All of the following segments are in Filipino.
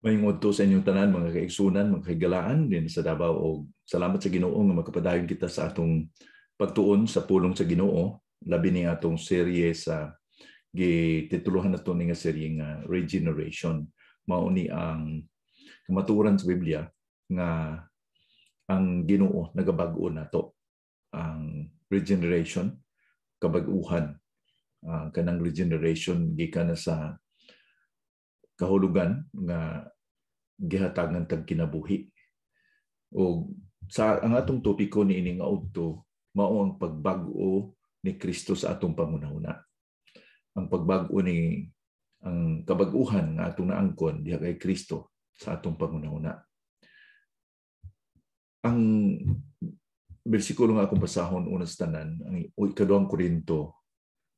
Mayong udto sa inyong tanan, mga kaigsunan, mga kaigalaan din sa Davao, o salamat sa Ginoo nga makapadayon kita sa atong pagtuon sa pulong sa Ginoo, labi ni atong serye sa gitituluhan nato ni nga serye nga Regeneration. Mao ni ang kamatuoran sa Biblia nga ang Ginoo nagabag-o nato. Ang regeneration, kabag-uhan, kanang regeneration gikan na sa kahulugan nga gihatagan tag kinabuhi. O sa ang atong topiko ni ini nga udto mao ang pagbag-o ni Kristo sa atong pangunahuna. Ang pagbag-o ni ang kabag-uhan nga atong naangkon diha kay Kristo sa atong pangunahuna. Ang bersikulo nga akong basahon una sa tanan, ang ikaduhang Korinto,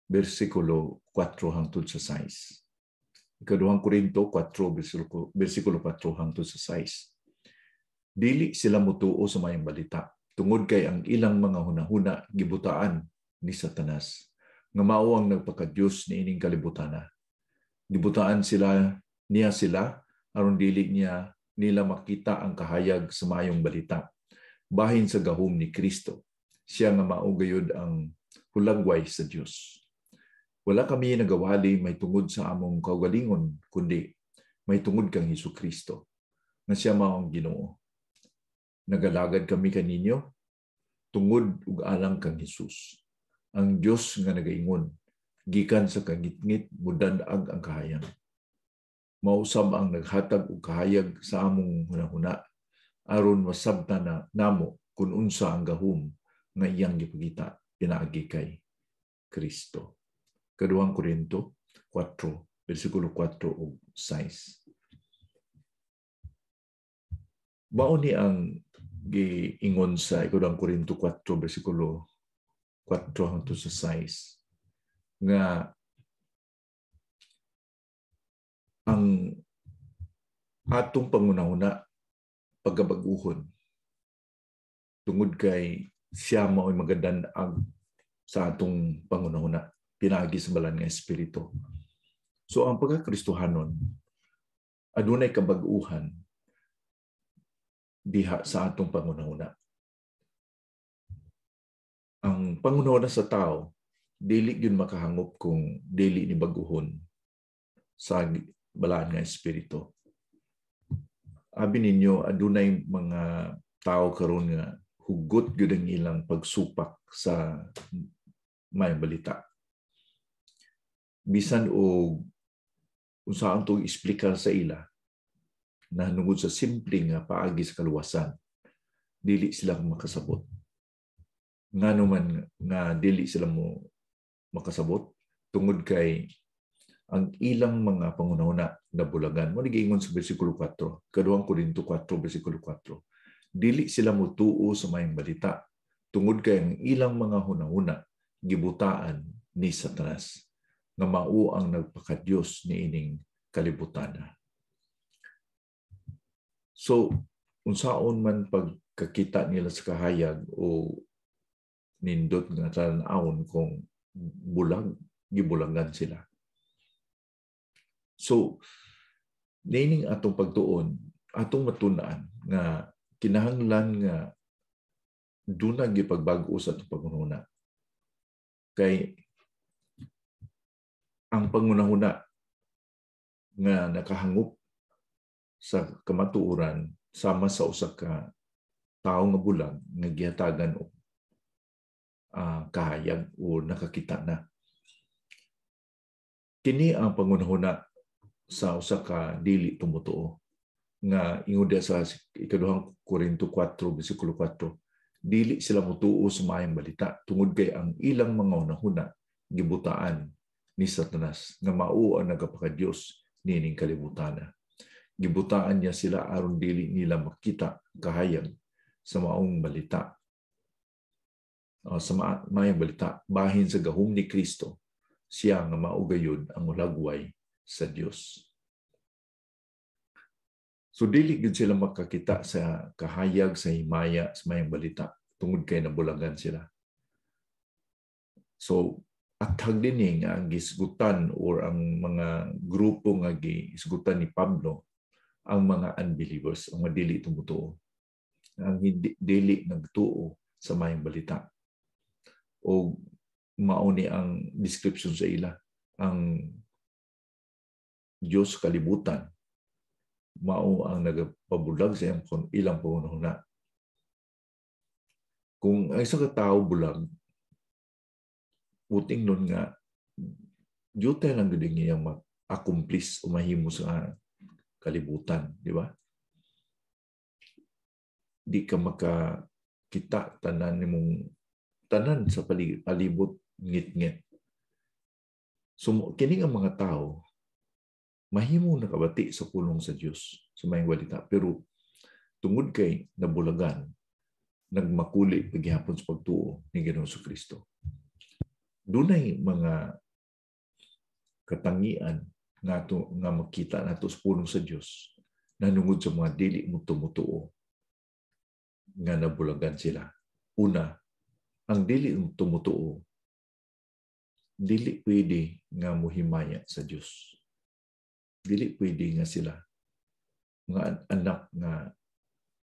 bersikulo 4 hangtod sa 6. Ikaduhang Korinto 4, bersikulo 4 hangtod sa 6. Dili sila mutuo sa mayang balita, tungod kay ang ilang mga hunahuna gibutaan ni Satanas, nga mao ang nagpakadiyos ni ining kalibutana. Gibutaan niya sila aron dili niya nila makita ang kahayag sa mayong balita, bahin sa gahom ni Kristo. Siya nga mao gayud ang hulagway sa Dios. Wala kami nagawali may tungod sa among kaugalingon, kundi may tungod kang Hesukristo, na siya mao ang Ginoo. Nagalagad kami kaninyo tungod ug alang kang Hesus, ang Dios nga nagaingon, gikan sa kangitngit mudan-ag ang kahayag. Mausab ang naghatag og kahayag sa among hunahuna aron masabtan na namo kun unsa ang gahom nga iyang gipakita pinaagi kay Kristo. Kaduhang Korinto 4, bersikulo 4 ug 6. Mao ni ang giingon sa ikaduhang Korinto 4, bersikulo 4 hangtod sa 6 nga ang atong pangunahuna pagkabag-uhon tungod kay siya mao'y magadan-ag sa atong pangunahuna pinaagi sa balan nga espiritu. So ang pagkakristohanon adunay kabag-uhan diha sa atong pangunahuna. Ang pangunahuna sa tao dili gyud makahangop kung dili ni bag-uhon sa balaan nga espiritu. Abi ninyo adunay mga tao karon nga hugot gyud ang ilang pagsupak sa may balita. Bisan og unsaon to explicar sa ila na nungod sa simple nga paagi sa kaluwasan, dili sila makasabot. Ngano man nga dili sila mo makasabot tungod kay ang ilang mga pangunahuna na bulagan. Mo giingon sa bersikulo 4, kaduhang Korinto 4, bersikulo 4. Dili sila mutuo sa mayang balita tungod kay ang ilang mga hunahuna gibutaan ni Satanas, nga mao ang nagpakadiyos ni ining kalibutana. So, unsaon man pagkakita nila sa kahayag o nindot nga tan-awon kung gibulagan sila. So, nining atong pagtuon, atong matun-an nga kinahanglan nga dunay gipagbago sa atong pangunahuna. Kay ang pangunahuna nga nakahangop sa kamatuoran sama sa usa ka tawo nga bulag nga gihatagan og kahayag o nakakita na. Kini ang pangunahuna sa usa ka dili tumutuo nga ingod sa ikaduhang Korinto 4, bersikulo 4. Dili sila mutuo sa mayang balita tungod kay ang ilang mga hunahuna gibutaan ni Satanas, nga mao ang nagapakadiyos nining kalibutana. Gibutaan niya sila aron dili nila makita kahayag sa maong balita. Sa mayang balita bahin sa gahom ni Kristo, siya nga mao gayud ang hulagway sa Dios. So dili gid sila makakita sa kahayag sa himaya sa mayang balita tungod kay nabulagan sila. So athag dinhi nga ang gisgutan or ang mga grupo nga gisgutan ni Pablo ang mga unbelievers, ang mga dili tumutuo, ang dili nagtuo sa mayong balita. O mauni ang description sa ila, ang Diyos kalibutan, mao ang nagapabulag sa ilang pangunahuna. Kung ang isang katao bulag, puting nun nga, Diyos lang guding niya mag-accomplish o mahimo sa kalibutan, di ba? Di ka makakita tanan sa palibot ngit-ngit. So, kining ang mga tao, mahimo nakabati sa pulong sa Diyos sa mayong balita. Pero tungod kay nabulagan, nagmakuli paghihapon sa pagtuo ni Ginoong Kristo. Dunay mga katangian nga makita nato sa pulong sa Diyos na nungod sa mga dili mo tumutuo nga nabulagan sila. Una, ang dili mo tumutuo, dili pwede nga muhimaya sa Diyos. Dili pwede nga sila mga anak nga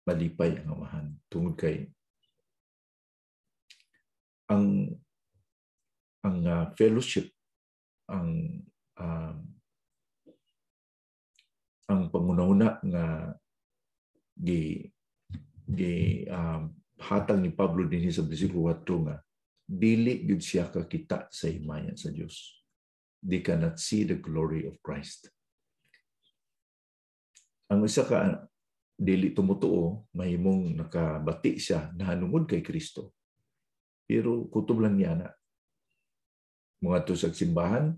malipay ang amahan tungod kay ang fellowship, ang pangunahuna nga hatang ni Pablo dinhi sa bersikulo 4 nga dili gyud siya kakita sa himaya sa Dios. They cannot see the glory of Christ. Ang isa ka dili tumutuo, mahimong nakabati siya nahanungod kay Kristo. Pero kutob lang niya na mga to sa simbahan,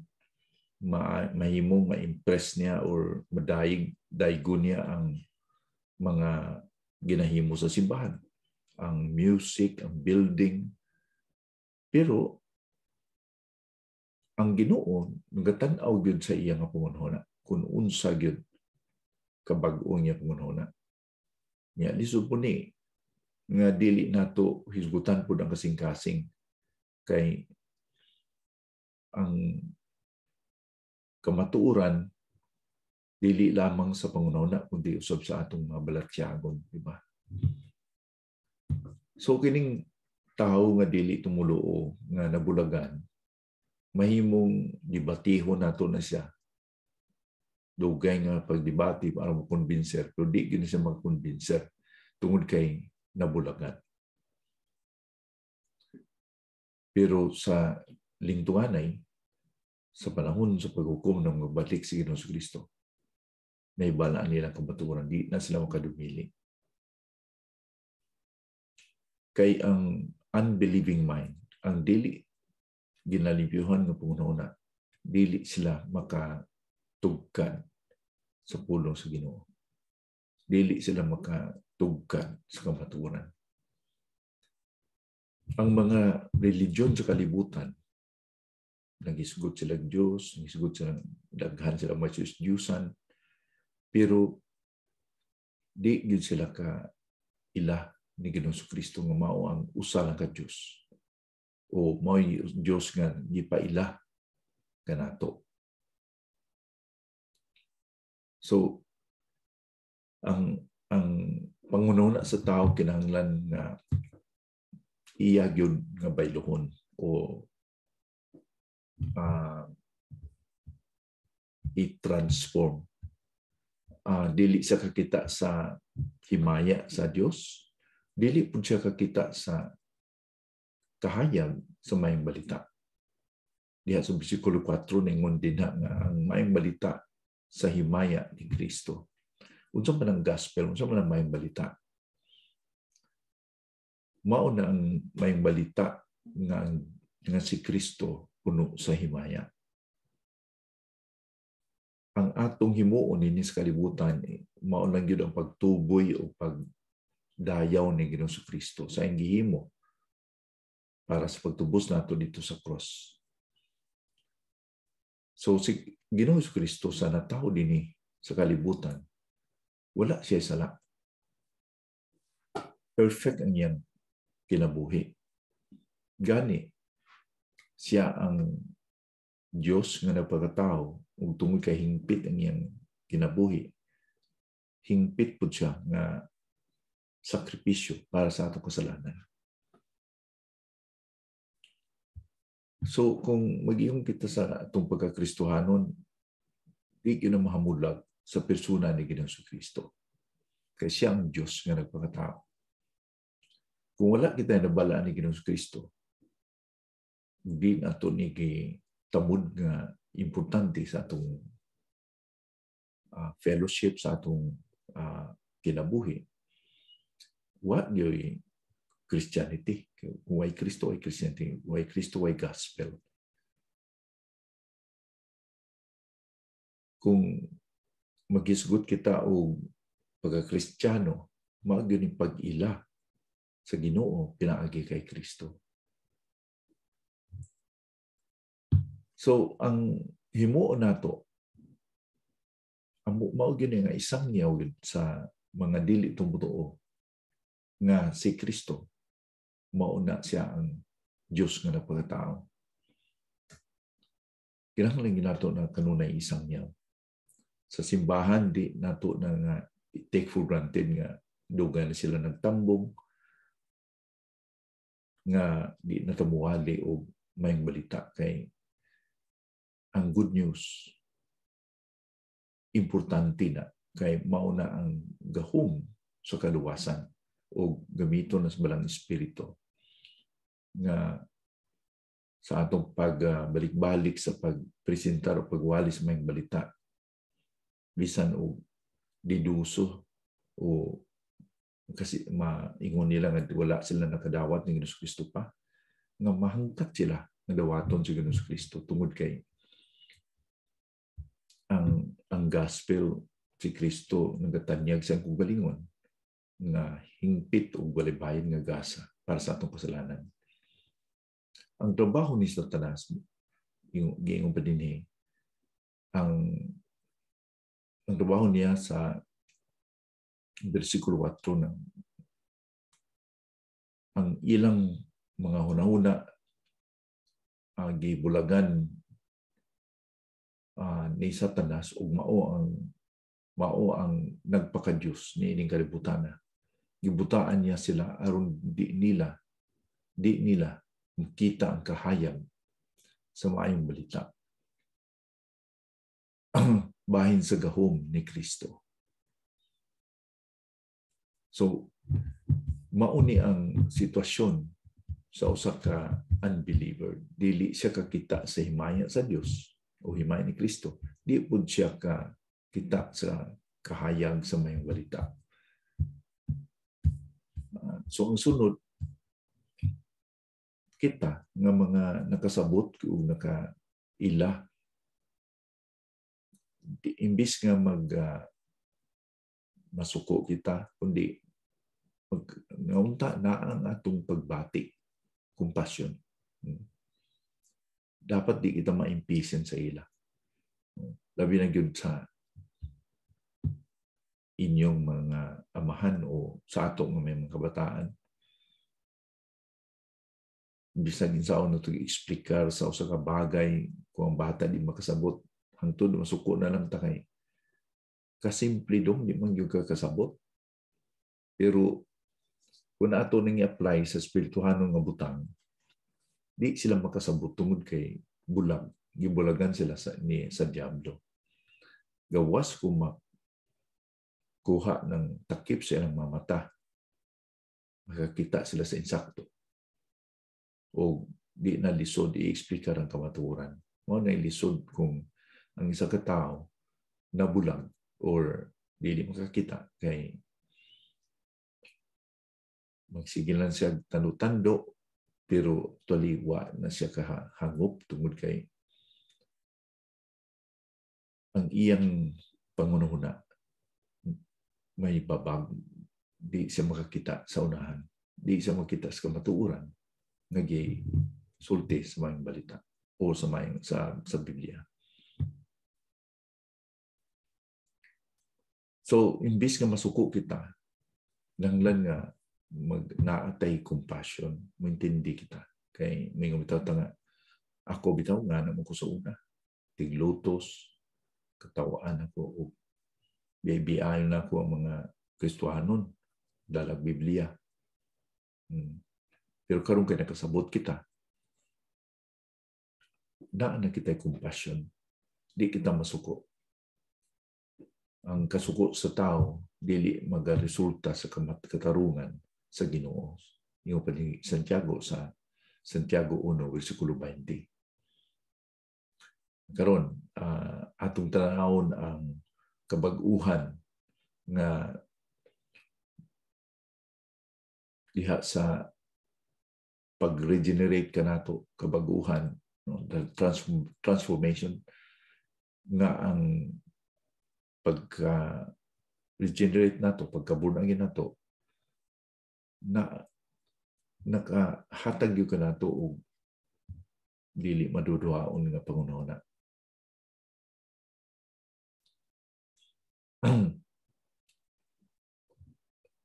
mahimong ma-impress niya or madaygo niya ang mga ginahimo sa simbahan. Ang music, ang building. Pero ang Ginoo nagatan-aw gyud sa iya nga pangunahuna kun unsa gyud kabag-o niya pangunahuna. Nya lisod po ni nga dili nato hisgutan pud ang kasing-kasing kay ang kamatuoran dili lamang sa pangunahuna kundi usab sa atong mga balatyagon, di ba? So kining tao nga dili tumuluo nga nabulagan, mahimong debatihon nato na siya. Dugay nga pagdebate para mo-convincer, pero di gyud siya mag-convincer tungod kay nabulagan. Pero sa lingtunganay, sa panahon sa paghukom ng magbalik si Ginoong Kristo, may balaan nilang kamatuoran, di na sila makadumili. Kay ang unbelieving mind, ang dili ginalibyuhan ng pangunahuna, dili sila makatugkan sa pulong sa Ginoo. Dili sila makatugkan sa kamatuoran. Ang mga religion sa kalibutan, nagisgot sila Diyos, nagisgot sila, daghan sila may Diyusan, pero di gyud sila ka ila ni Ginoong Kristo nga mao ang usa lang ka Diyos. O mao Diyos nga gipaila kanato. So ang pangunahuna sa tao kinahanglan nga iya gyud nga baylohon o i-transform. Dili siya kakita sa himaya sa Dios, dili pud siya kakita sa kahayag sa mayong balita. Diha sa bersikulo 4 ningon dinha nga ang mayong balita sa himaya ni Kristo. Unsa man ang gospel, unsa man ang mayong balita? Mao na ang mayong balita nga si Kristo puno sa himaya. Ang atong himuon ini sa kalibutan, mao lang gyud ang pagtuboy o pagdayaw ni Ginoong Kristo sa iyang gihimo para sa pagtubos nato dito sa cross. So si Ginoong Kristo sa natawo dinhi sa kalibutan, wala siya sala. Perfect ang iyang kinabuhi. Gani siya ang Diyos nga nagpakatao ug tungod kay hingpit ang iyang kinabuhi. hingpit po siya nga sakripisyo para sa atong kasalanan. So kung mag-iong kita sa atong pagkakristohanon, di yun ang mahamulag sa persona ni Ginoong Kristo. Kaya siya ang Diyos nga nagpakatao. Kung wala kita nabala ni Ginoong Kristo, di na ito ni tamud nga importante sa atong fellowship, sa atong kinabuhi. What yo'y Christianity? Kung ay Kristo ay Christianity, kung ay Kristo ay gospel. Kung magisgot kita o pagka-Kristiyano, maagyo ni pag-ila sa Ginoo pinaagi kay Kristo. So ang himuon nato, ang maagyo ni nga isang niyaw sa mga dili tumutuo nga si Kristo mauna siya ang Diyos nga nagpakatao. Kinahanglan nato na kanunay isang niyaw. Sa simbahan di nato na nga take for granted nga dugan na sila nagtambong nga di natamuhali o mayang balita kay ang good news importante na kay mauna ang gahom sa kaluwasan o gamito na sa balang espiritu nga sa atong pagbalik-balik sa pagpresentar o pagwali sa mayang balita bisan o diduso o kasi maingon nila nga wala sila nakadawat ng Ginoong Kristo pa nga mahangkat sila nga dawaton sa Ginoong Kristo tungod kay ang gospel si Kristo nagatanyag sa kugalingon nga hingpit o balibayan nga gasa para sa atong kasalanan. Ang trabaho ni Satanas, giingong pa din ang trabaho niya sa versikulo 4 ng ang ilang mga hunahuna gibulagan ni Satanas ug mao ang nagpaka-Diyos ni ining kalibutan. Gibutaan niya sila aron di nila makita ang kahayag sa maayong balita bahin sa gahom ni Kristo. So mauni ang sitwasyon sa usa ka unbeliever. Dili siya kakita sa himaya sa Dios o himaya ni Kristo. Di pud siya kakita sa kahayag sa mayong balita. So ang sunod, kita nga mga nakasabot o nakaila, imbis nga masuko kita, kundi naunta na ang atong pagbati, compassion. Dapat di kita ma-impatient sa ila. Labi na gyud sa inyong mga amahan o sa atong mga kabataan. Bisag insaon nato i-explicar sa usa ka bagay kung ang bata di makasabot hangtod masuko na lang ta kay kasimple dong di man gyud kasabot. Pero kung ato ning i-apply sa espirituhanong nga butang, di sila makasabot tungod kay bulag. Gibulagan sila sa diablo. Gawas kung makuha ng takip sa ilang mga mata, makakita sila sa insakto. O di na lisod i-explicar ang kamatuoran. Mao na lisod kung ang isa ka tao nabulag or dili makakita kay magsigilan siya tando-tando pero tuliwa na siya kahangop tungod kay ang iyang pangunahuna may babag, di siya makakita sa unahan, di siya makita sa kamatuoran sulti sa mayang balita o sa Biblia. So imbis nga masuko kita, nanglan nga naatay compassion, mointindi kita kay may bitaw nga ako bitaw nga namo ko sa una tiglutos katawaan ako Biyayo na ko ang mga Kristohanon dalag Biblia. Pero karon kay nakasabot kita. Daan na kita compassion. Di kita masuko. Ang kasuko sa tao dili magaresulta sa katarungan sa Ginoo. Yung pa ni Santiago sa Santiago 1 versikulo 20. Karon atong tanawon ang kabag-uhan nga diha sa pag-regenerate kanato kabag-uhan, no? The transformation nga ang pagka-regenerate nato, pagka-born-again nato, na nakahatag yung kanato o dili maduduhaon nga pangunahuna.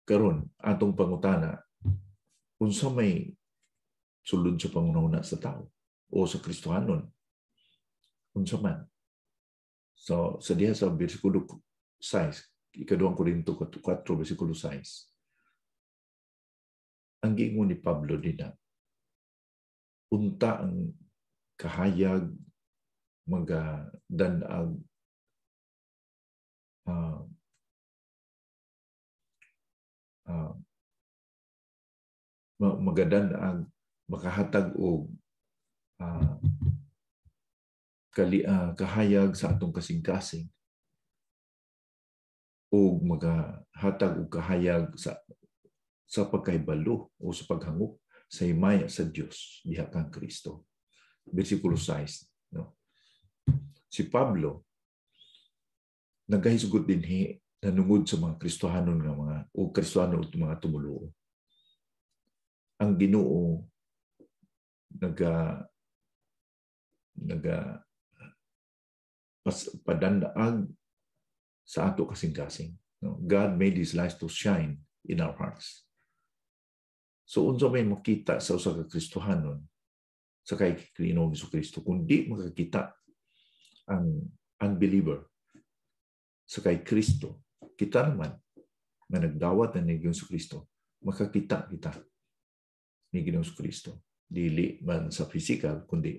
Karon atong pangutana, unsa may sulod sa pangunahuna sa tao o sa Kristohanon? Unsa man? So, sa diha sa versikulo 6, ikaduhang Korinto 4, versikulo 6, ang giingon ni Pablo dina, unta ang kahayag, magadanag, magadanag, makahatag og kahayag sa atong kasing-kasing o magahatag og kahayag sa pagkahibalo o sa paghangop sa himaya sa Dios diha kang Kristo. Versikulo 6, no? Si Pablo nagahisgot dinhi nanungod sa mga Kristohanon nga mga o Kristohanon ug mga tumuluo. Ang Ginoo padandaag sa ato kasing-kasing. No? God made His light to shine in our hearts. So unsa may makita sa usa ka Kristohanon sa kay Ginoong Jesucristo kundi makakita ang unbeliever sa kay Kristo, kita naman nga nagdawat na ni Ginoong Jesucristo, makakita kita ni Ginoong Jesucristo. Dili man sa physical kundi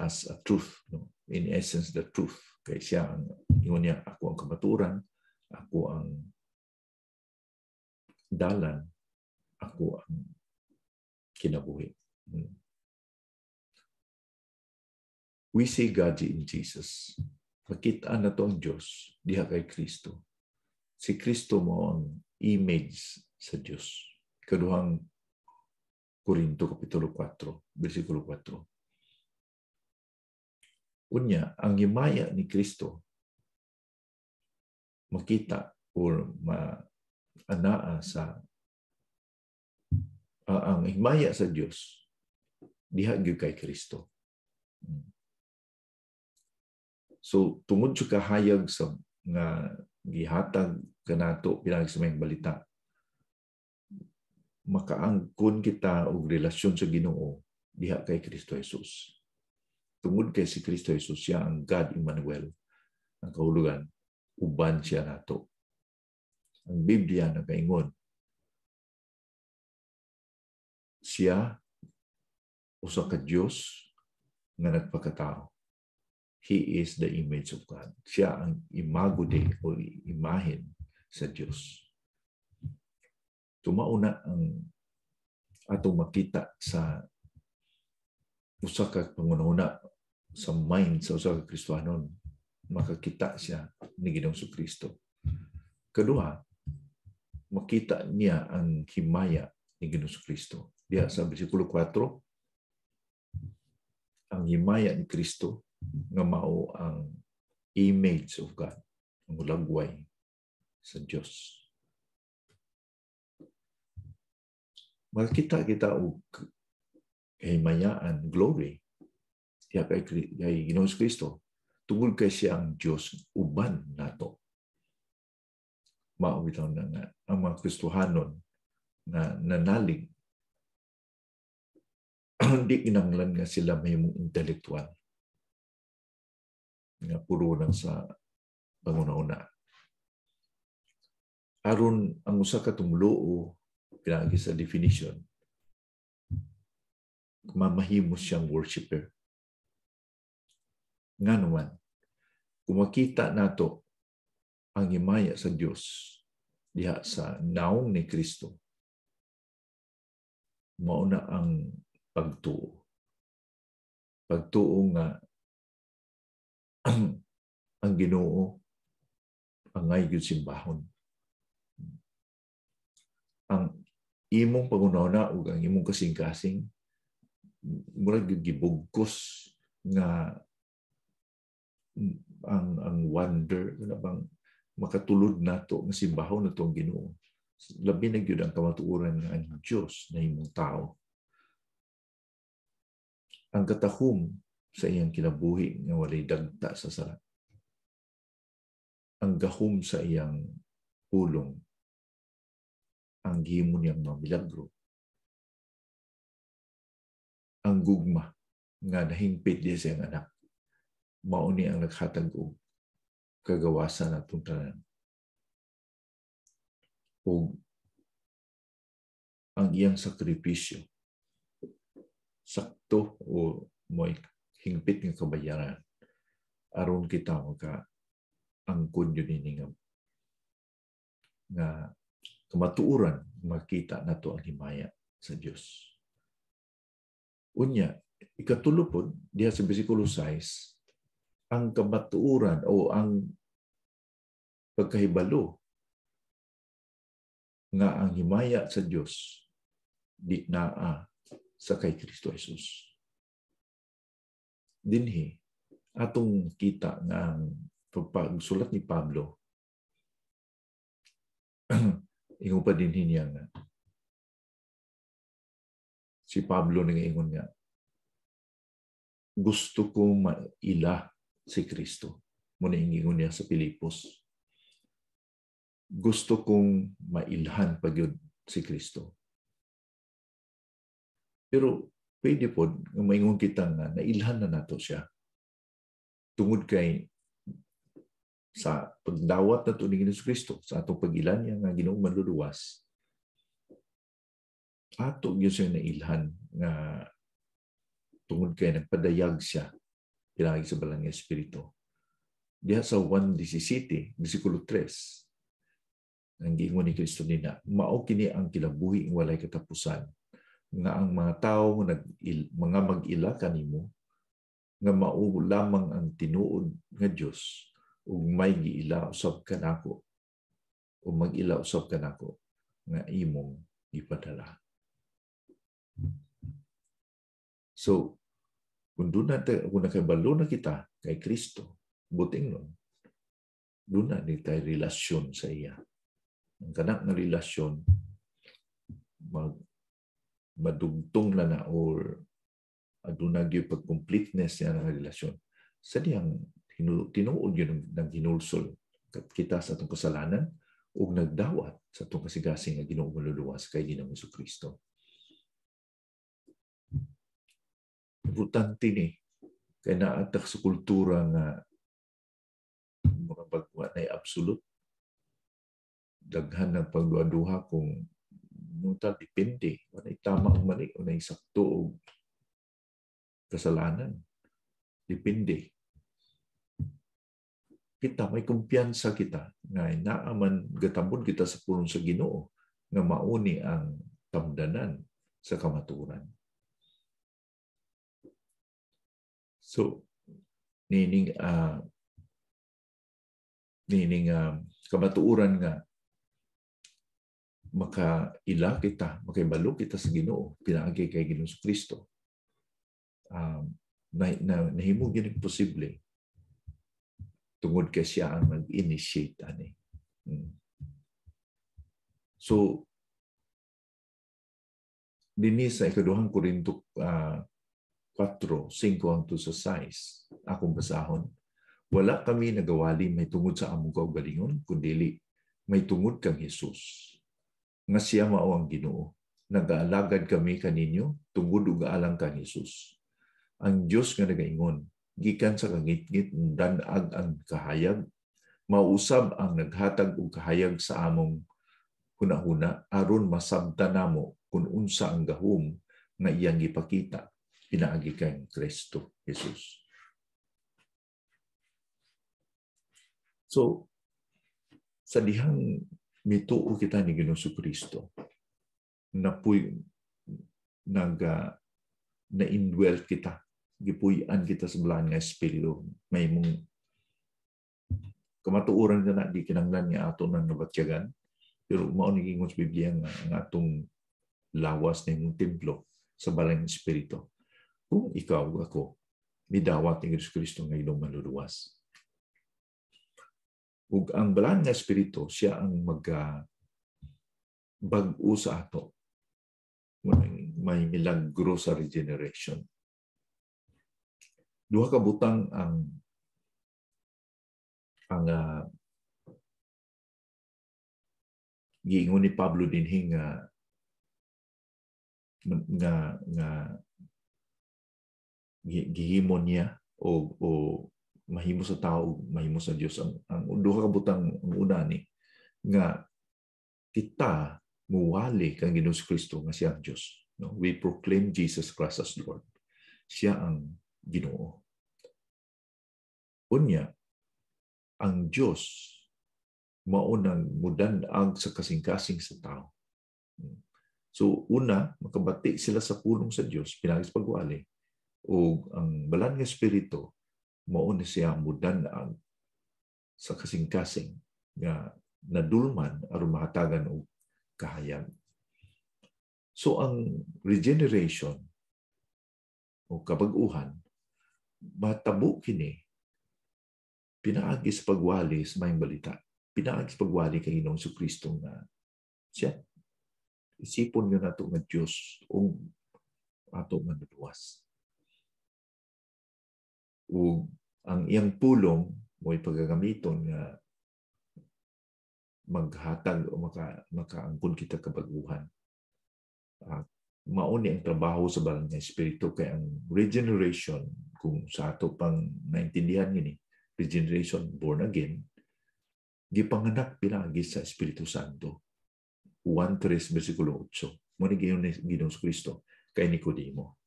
as a truth, no? In essence the truth. Kay siya ang ingon niya, ako ang kamaturan, ako ang dalan, ako ang kinabuhi. We see God in Jesus. Makita na to ang Diyos diha kay Kristo. Si Kristo mo ang image sa Diyos. Kaduhang Korinto kapitulo 4, versikulo 4. Unya, ang himaya ni Kristo makita o anaa sa ang himaya sa Dios diha gyud kay Kristo. So tungod sa kahayag sa nga gihatag kanato pinagi sa mga balita, makaangkon kita og relasyon sa Ginoo diha kay Kristo Jesus. Tungod kay si Kristo Jesus, siya ang God Emmanuel, ang kahulugan, uban siya nato. Ang Biblia nagaingon, siya usa ka Dios nga nagpakatao. He is the image of God. Siya ang imago de o imahen sa Dios. Tumauna ang atong makita sa usa ka pangunahuna sa mind sa usa ka Kristohanon, makakita siya ni Ginoong Jesucristo. Kadua, makita niya ang himaya ni Ginoong Jesucristo. Diya sa versikulo 4, ang himaya ni Kristo nga mao ang image of God, ang lagway sa Dios. Makita kita og kahimayaan, glory diha kay Ginoong Kristo tungod kay siya ang Dios uban nato. Mao bitaw na ang mga Kristohanon na nanalig di kinahanglan nga sila mahimong intelektual nga puro lang sa pangunahuna. aron ang usa ka tumluo pinagi sa definition, mamahimo siyang worshiper. Nga naman, kung makita nato ang himaya sa Dios diha sa naong ni Kristo, mao na ang pagtuo. Pagtuo nga ang Ginoo angay gyud simbahon. Ang imong pangunahuna ug ang imong kasing-kasing murag gibugkos nga ang wonder na bang makatulod nato nga simbahon nato ang Ginoo. Labi na gyud ang kamatuoran nga ang Dios na himong tao. Ang katahom sa iyang kinabuhi nga walay dagta sa sala. Ang gahom sa iyang pulong, ang gihimo niyang mga milagro. Ang gugma nga nahingpit diya sa iyang anak, mao ni ang naghatag og kagawasan atong tanan. O ang iyang sakripisyo, sakto o mo'y hingpit nga kabayaran aron kita angkon yun ini nga kamatuoran makita nato ang himaya sa Dios. Unya, ikatulo pod diha sa bersikulo 6, ang kamatuoran o ang pagkahibalo nga ang himaya sa Dios di naa sa kay Kristo Jesus. Dinhi atong kita nga ang pagsulat ni Pablo ingon pa din niya nga si Pablo nag-ingon nga gusto ko maila si Kristo. Muna ingon niya sa Pilipos. Gusto kong mailhan pagyud si Kristo. Pero pwede po nga maingon kita nga nailhan na nato siya. Tungod kay sa pagdawat nato ni Kristo sa atong pag-ilan niya nga Ginoong manluluwas, ato gyud siya nailhan nga tungod kay nagpadayag siya pinagi sa balang nga espiritu. Diha sa 1:17, bersikulo 3, ang giingon ni Kristo nina, mao kini ang kinabuhi walay katapusan, nga ang mga tao mga mag-ila kanimo nga mao lamang ang tinuod nga Dios ug may giila usab kanako o mag-ila usab kanako nga imong ipadala. So, kung nakabalo na kita kay Kristo, buting nun, doon na ni tayo relasyon sa iya. Ang kanak na relasyon, madugtong na or aduna gyud pag-completeness niya ng relasyon. Sa diyang tinuod yun ng hinulsol kita sa atong kasalanan ug nagdawat sa atong kasigasing nga Ginoong manluluwas kay Ginoong Jesucristo. Importante ni kay naatak sa kultura nga mga bagwa na absolute daghan ng pagduha-duha kung nuntal depende wala tama o mali o naisakto o kasalanan depende kita may kumpiyansa kita nga naaman gatambon kita sa pulong sa Ginoo nga mauni ang tamdanan sa kamatuoran. So, nining kamatuoran nga makaila kita, makaibalo kita sa Ginoo, pinaagi kay Ginoong Kristo. Nahimo gyud posible tungod kay siya ang nag-initiate ani. So, dinhi sa ikaduhang Korinto 4:5-6 akong basahon. Wala kami nagawali may tungod sa among kaugalingon, kundi may tungod kang Hesus. Nga siya mao ang Ginoo. Nag-aalagad kami kaninyo tungod ug alang kang Hesus. Ang Dios nga nagaingon, gikan sa kangitngit danag ang kahayag mausab ang naghatag og kahayag sa among hunahuna aron masabtan namo kung unsa ang gahom nga iyang gipakita pinaagi kay Kristo Jesus. So sa dihang mituo kita ni Ginoong Kristo, napuy na-indwell kita, gipuy-an kita sa blaan nga espiritu, may mong kamatuoran ka na di kinanglan nga ato nang nabatyagan, pero mao ni gingon sa Biblia nga atong lawas na yung templo sa balang espiritu. Kung ikaw ako midawat ni Hesus Kristo nga ilong maluluwas. Ug ang balang nga espiritu siya ang bag-o sa ato. May milagro sa regeneration. Duha ka butang ang giingon ni Pablo dinhi nga gihimo niya o mahimo sa tao, mahimo sa Dios. Ang duha ka butang ang una ni nga kita muwali kang Ginoong Kristo nga siya ang Dios. No? We proclaim Jesus Christ as Lord. Siya ang Ginoo. Unya, ang Diyos maunang mudanag sa kasing-kasing sa tao. So una, makabati sila sa pulong sa Diyos, pinagis pagwali, o ang balan nga espiritu, mauna siya mudanag sa kasing-kasing nga nadulman aron mahatagan og kahayag. So ang regeneration o kabag-uhan, matabo kini pinaagi sa pagwali sa mayong balita. Pinaagi sa pagwali kay Ginoong Kristo nga siya isipon nga nato nga Dios o ato nga naluwas. O ang iyang pulong mo'y pagagamiton nga maghatag o makaangkon kita kabaguhan. Mauni ang trabaho sa balang nga espiritu kay ang regeneration, kung sa ato pang naintindihan gini, regeneration, born again, gipanganak pinaagi sa Espiritu Santo. 1:3 versikulo 8. Muna Ginoong Kristo kay Nicodemo.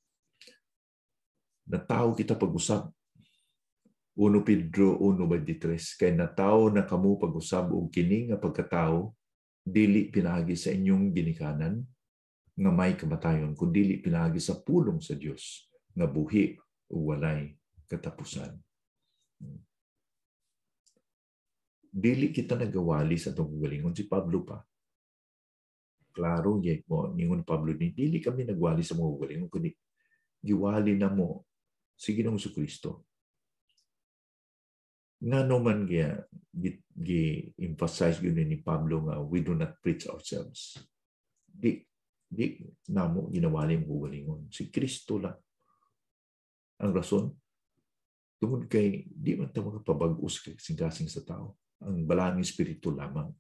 Nataw kita pag-usab 1 Pedro 1:23 kay nataw na kamo pag-usab og kini nga pagkatao dili pinaagi sa inyong ginikanan nga may kamatayon kun dili pinaagi sa pulong sa Dios nga buhi ug walay katapusan. Dili kita nagawali sa atong galingon. Si Pablo pa. Klaro yek mo ningon Pablo ni dili kami nagwali sa mga galingon kundi giwali na mo si Ginoong Kristo. Nga naman gi-emphasize yun ni Pablo nga we do not preach ourselves. Di namo ginawali mo galingon. Si Kristo lang. Ang rason, tungod kay di man ta makapabag-us kasing-kasing sa tao. Ang balang espiritu lamang.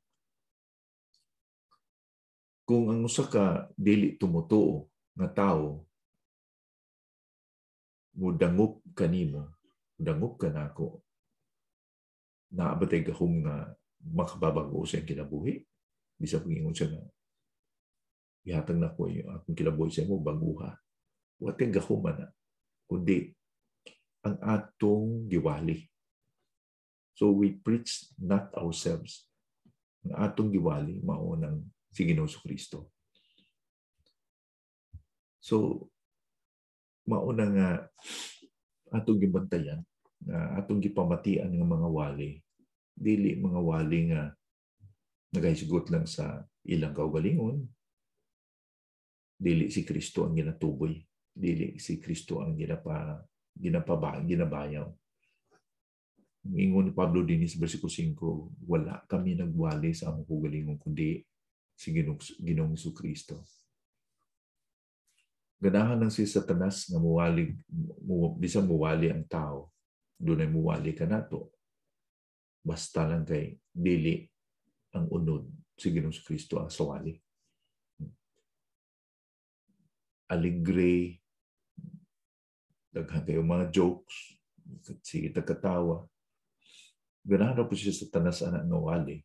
Kung ang usa ka dili tumutuo nga tao mudangop kanimo, mudangop ka nako, naabatay gahom nga makababag-o sa kinabuhi. Bisa pag-ingon siya na ihatag na ko yung akong kinabuhi sa mo, baguha. Huwag kang gahom na. Kundi ang atong giwali. So we preach not ourselves. Ang atong giwali, maunang si Ginoong Kristo. So, mauna nga atong gibantayan, atong gipamatian ng mga wali, dili mga wali nga nagahisgot lang sa ilang kaugalingon, dili si Kristo ang ginatuboy, dili si Kristo ang ginabayaw. Ingon ni Pablo din sa versikulo 5, wala kami nagwali sa among kaugalingon kundi si Ginoong Kristo. Ganahan ng si Satanas nga bisang muwali ang tao, doon ay muwali ka nato. Basta lang kay dili ang unod si Ginoong Kristo ang sawali. Aligre, daghan kayo mga jokes, sige tagkatawa. Ganahan po siya sa tanas anak nga wali.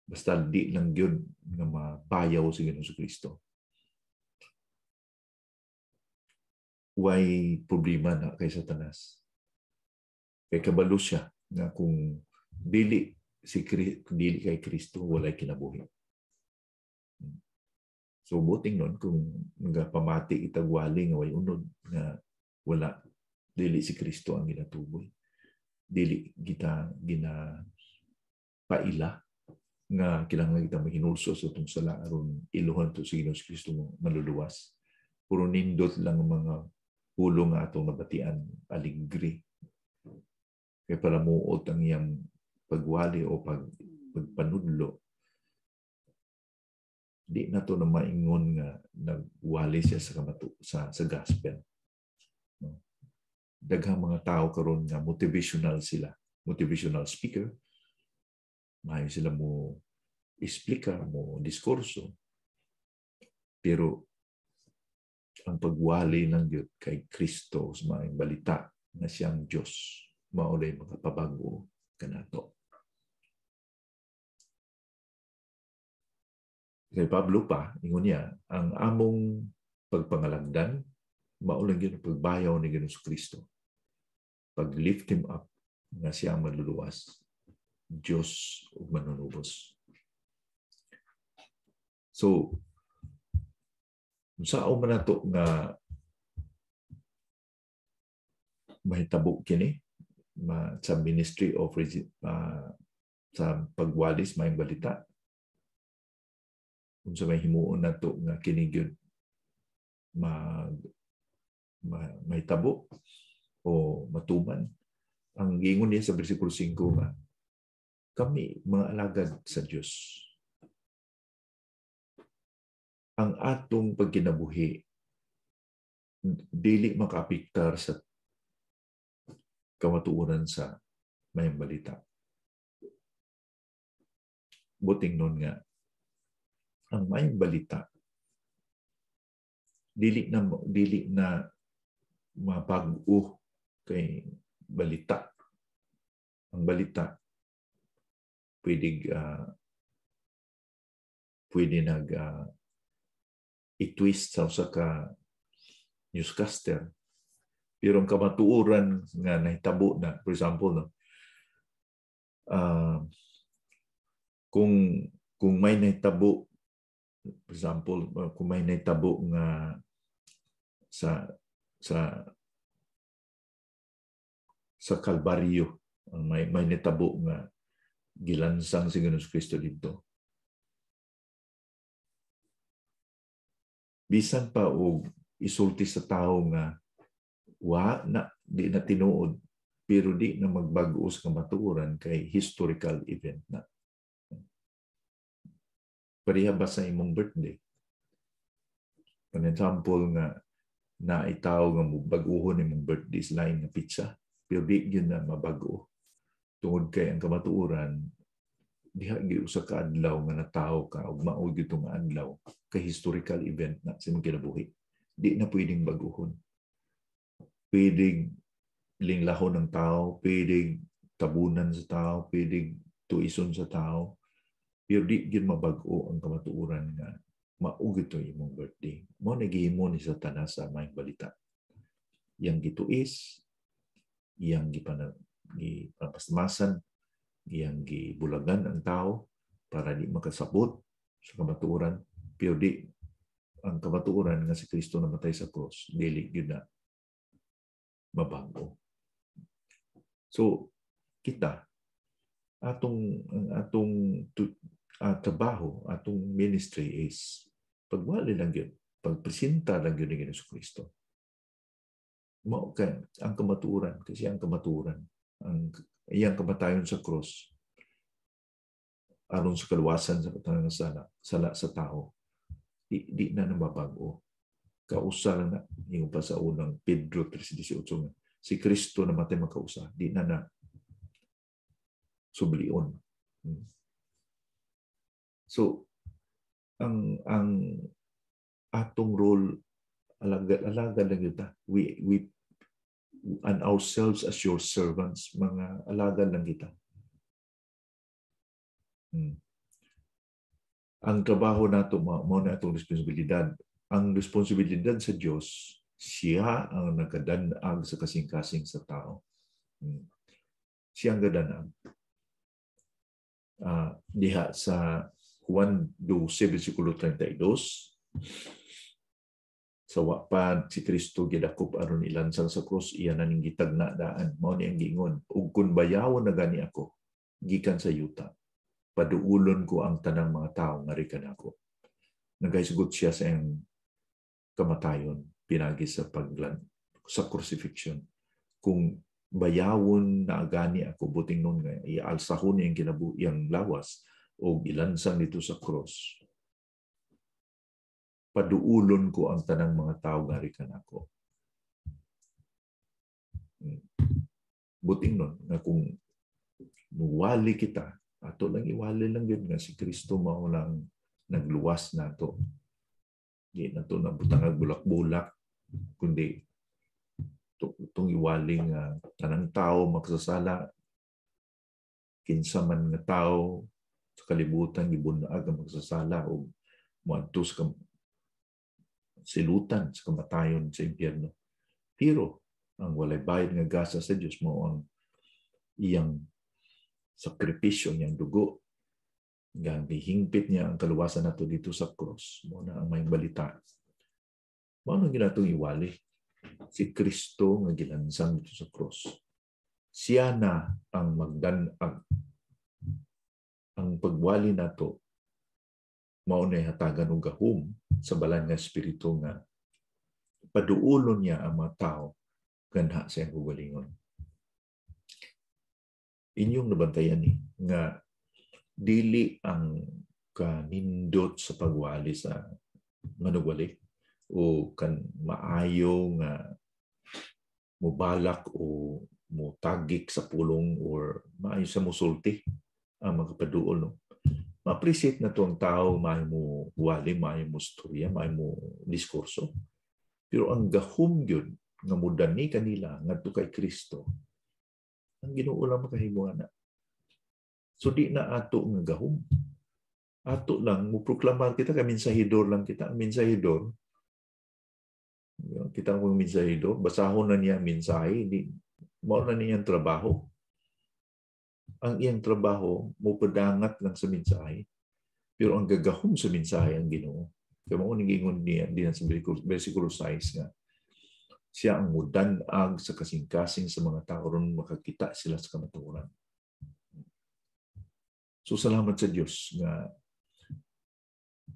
Basta di lang yun nga mabayaw si Ginoong Kristo. Why problema na kay Satanas? Kay kabalo siya nga kung dili kay Kristo, walay kinabuhi. So buting nun kung pamati itagwali nga way unod nga wala dili si Kristo ang ginatuboy. Dili kita paila nga kinahanglan kita mahinulso sa itong sala aron iluhan to si Ginoong Kristo maluluwas. Puro nindot lang mga pulong nga atong nabatian aligri. Kaya para muot ang iyang pagwali o pagpanudlo. Di na to na maingon nga nagwali siya sa gospel. No? Daghang mga tao karon nga motivational sila. Motivational speaker. Maayos sila mo explica, mo diskurso. Pero ang pagwali ng Diyos kay Kristo sa mga balita na siyang Diyos, maulay makapabago kanato. Kay Pablo pa, ingon niya, ang among pagpangalagdan, maulay yun ang pagbayaw ni Ginoong Kristo. Pag-lift him up, nga siya ang maluluwas, Diyos o manunubos. So, saan man nato nga mahitabo kini sa Ministry of sa pagwalis may balita, kung sa may himuon nato nga kini gyud mahitabo o matuman, ang giingon niya sa bersikulo 5 nga kami mga alagad sa Diyos, ang atong pagkinabuhi dili makaapektar sa kamatuoran sa mayang balita. Buting nun nga, ang mayang balita dili na mapag-o kay balita. Ang balita pwede i-twist sa usa ka newscaster. Pero ang kamatuoran nga nahitabo na, for example, no, kung may nahitabo, for example, kung may nahitabo nga sa Kalbaryo, may nahitabo nga gilansang si Ginoong Kristo dito. Bisan pa o isulti sa tao nga di na tinuod, pero di na magbago sa kamatuoran kay historical event na. Pareha ba sa imong birthday? For example nga naitaw nga baguhon imong birthday sa lain nga pizza, pero di yun na mabago. Tungod kay ang kamatuoran, diha gyud usa ka adlaw nga natawo ka ug mao gyud tong adlaw kay historical event na sa imong kinabuhi. Di na pwedeng baguhon. Pwedeng linglahon ng tao, pwedeng tabunan sa tao, pwedeng tuison sa tao, pero di gyud mabago ang kamatuoran nga mao gyud to imong birthday. Mao nagihimo ni Satanas sa mayang balita. Yang gituis, yang gipapasmasan, yang gibulagan ang tao para di makasabot sa kamatuoran, pero di ang kamatuoran nga si Kristo namatay sa cross, dili gyud na mabago. So kita atong trabaho, atong ministry is pagwali lang yun, pagpresenta lang yun ng Ginoong Kristo. Mao kay ang kamatuoran, kasi ang kamatuoran, ang iyang kamatayon sa cross aron sa kaluwasan sa katangang sala sa tao, di na mabago. Kausa lang na, yung pa sa unang Pedro 3:18, si Kristo namatay makausa, di na sublion. So, ang atong role, alaga lang kita. We and ourselves as your servants, mga alaga lang kita. Ang trabaho nato mao na atong responsibilidad. Ang responsibilidad sa Dios, siya ang nagadanag sa kasing-kasing sa tao. Siya ang gadanag. Diha sa Juan 12, versikulo 32, sa wapan si Kristo gidakop aron ilansang sa krus, iya na ning gitagna daan. Mao ni ang giingon, ug kun bayawon na gani ako gikan sa yuta, paduulon ko ang tanang mga tao nga rikan ako. Nagahisgot siya sa iyang kamatayon pinagi sa sa crucifixion. Kung bayawon na gani ako, buting nun nga ialsahon yung kinabuyang lawas o ilansang dito sa cross, paduulon ko ang tanang mga tao nga rikan ako. Buting nun nga kung muwali kita, ato lang iwali lang yun nga si Kristo mao lang nagluwas nato. Di nato na butangag bulak-bulak, kundi itong iwaling tanang tao magsasala, kinsa man nga tao sa kalibutan gibunag ang magsasala o moadto sa silutan sa kamatayon sa impyerno. Pero ang walay bayad nga gasa sa Dios mao ang iyang sakripisyo, niyang dugo. Gihingpit niya ang kaluwasan nato dito sa cross. Mao na ang may balita. Mao nang ginatong iwali. Si Kristo nga gilansang dito sa cross. Siya na ang magdanag. Ang pagwali nato mao na hatagan og gahom sa balan nga espiritu nga paduulon niya ang mga tao ganha sa iyang kaugalingon. Inyong nabantayan ni nga dili ang kanindot sa pagwali sa manugwali o kan maayo nga mubalak o mutagik sa pulong or maayo sa musulti ang magpaduol. No? Ma-appreciate na to ang tao, maayo mo wali, maayo mo storya, maayo mo diskurso. Pero ang gahom yun nga mudani kanila ngadto kay Kristo, ang Ginoo lang makahimuan na. So di na ato nga gahom. Ato lang mo proklamar kita kay mensahidor lang kita. Ang mensahidor, kita ang mensahidor, basahon na niya mensahe, di mao na niyang trabaho. Ang iyang trabaho mo padangat lang sa mensahe. Pero ang gagahom sa mensahe ang Ginoo. Kaya mao ning ingon niya diyan sa versikulo 6 nga siya ang mudanag sa kasing-kasing sa mga tao ron makakita sila sa kamatuoran. So salamat sa Dios nga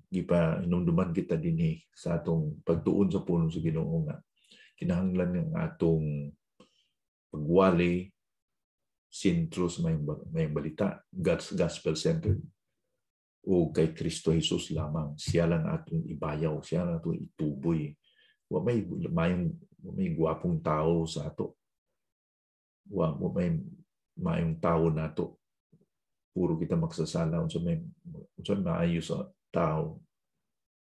gipa inumduman kita dinhi sa atong pagtuon sa puno sa Ginoo nga kinahanglan ng atong pagwali sentro sa may balita, God's gospel-centered o kay Kristo Jesus lamang. Siya lang atong ibayaw, siya lang atong ituboy. Wa may guwapong tao sa ato. Wa may tao nato. Puro kita magsasala unsa may maayo sa tao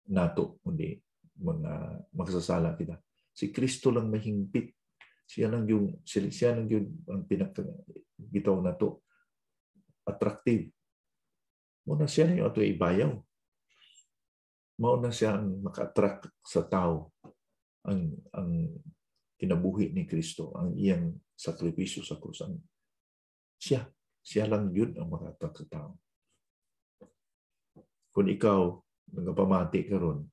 nato, kundi mga magsasala kita. Si Kristo lang mahingpit. Siya lang yung ang pinakagitaw nato attractive. Mao na siya yung ato ibayaw. Mao na siya ang maka-attract sa tao. Ang kinabuhi ni Kristo, ang iyang sakripisyo sa krus. Siya lang yun ang maka-attract sa tao. Kung ikaw nagapamati karon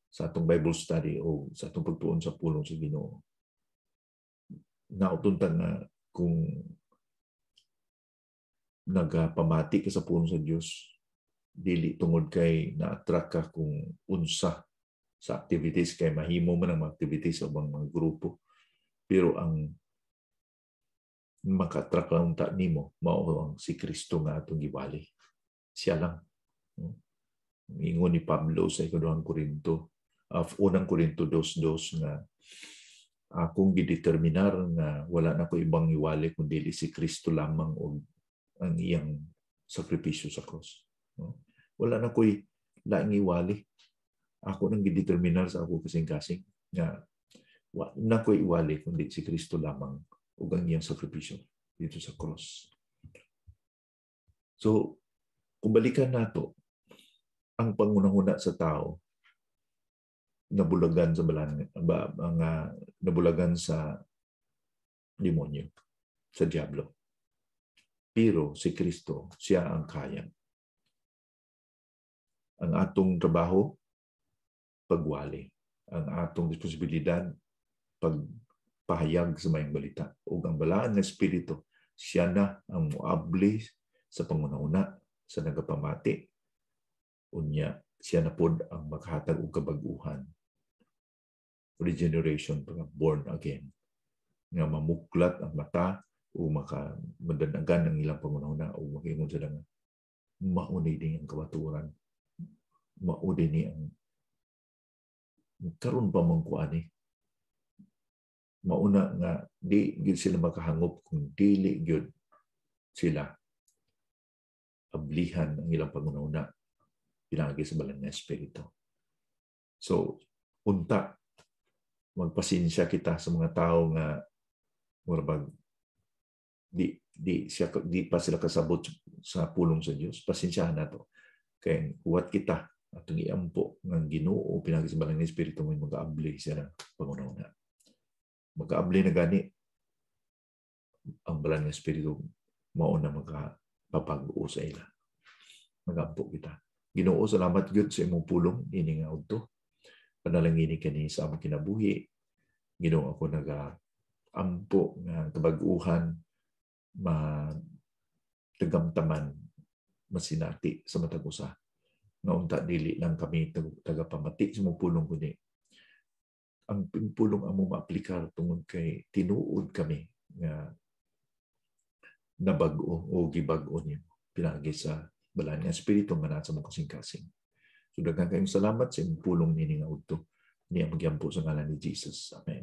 sa atong Bible study o sa atong pagtuon sa pulong sa Ginoo, nautuntan na kung nagapamati ka sa puno sa Dios, dili tungod kay na-attract ka kung unsa sa activities, kay mahimo man ang activities sa mga grupo, pero ang maka-attract lang ta nimo mao ang si Kristo nga atong giwali. Siya lang. Ingon ni Pablo sa ikaduhang Korinto, unang Korinto 2:2 nga akong gideterminar nga wala na ko ibang iwali kundi si Kristo lamang o ang iyang sakripisyo sa cross. Wala na ko'y laing iwali. Ako nang gideterminar sa ako kasing-kasing nga wala na ko'y iwali kundi si Kristo lamang o ang iyang sakripisyo dito sa cross. So, Kung balikan nato ang pangunahuna sa tao, nabulagan sa nabulagan sa demonyo, sa diablo. Pero si Kristo, siya ang kaya. Ang atong trabaho, pagwali. Ang atong responsibilidad, pagpahayag sa mayang balita. O ang balaan ng Espiritu, siya na ang muabli sa pangunahuna, sa nagapamati. Unya, siya na pod ang makahatag og kabag-uhan. Regeneration, born again. Nga mamuklat ang mata o madanagan ang ilang pangunahuna o mag-ingon sila nga maunay din ang kabaturan. Maunay ni ang karon pa man kuani. Mauna nga di gyud sila makahangop kung dili gyud sila ablihan ang ilang pangunahuna pinagi sa balang nga espiritu. So, unta magpasensya kita sa mga tao nga murabag di pa sila kasabot sa pulong sa Dios. Pasensyahan nato. Kay huwat kita atong iampo ng Ginoo pinagi sa balang nga espiritu mo mag-aabli siya ng pangunahuna. Mag-aabli na gani ang balang nga espiritu mao na magpapag-o sa ila. Mag-ampo kita. Ginoo, salamat gyud sa imong pulong ini nga adto. Panalangin kani sa among kinabuhi. Ginoo, ako ampo nga kabag-uhan tagamtaman masinati sa matag usa. Nga unta dili lang kami tagapamati sa imong pulong kundi ang pulong amo maaplikar tungod kay tinuod kami nga nabag-o o gibag-o niyo pinagi sa balaan nga espiritu nga nasa mong kasing-kasing. So daghang kayong salamat sa imong pulong nini nga udto. Niya magyampo sa ngalan ni Jesus. Amen.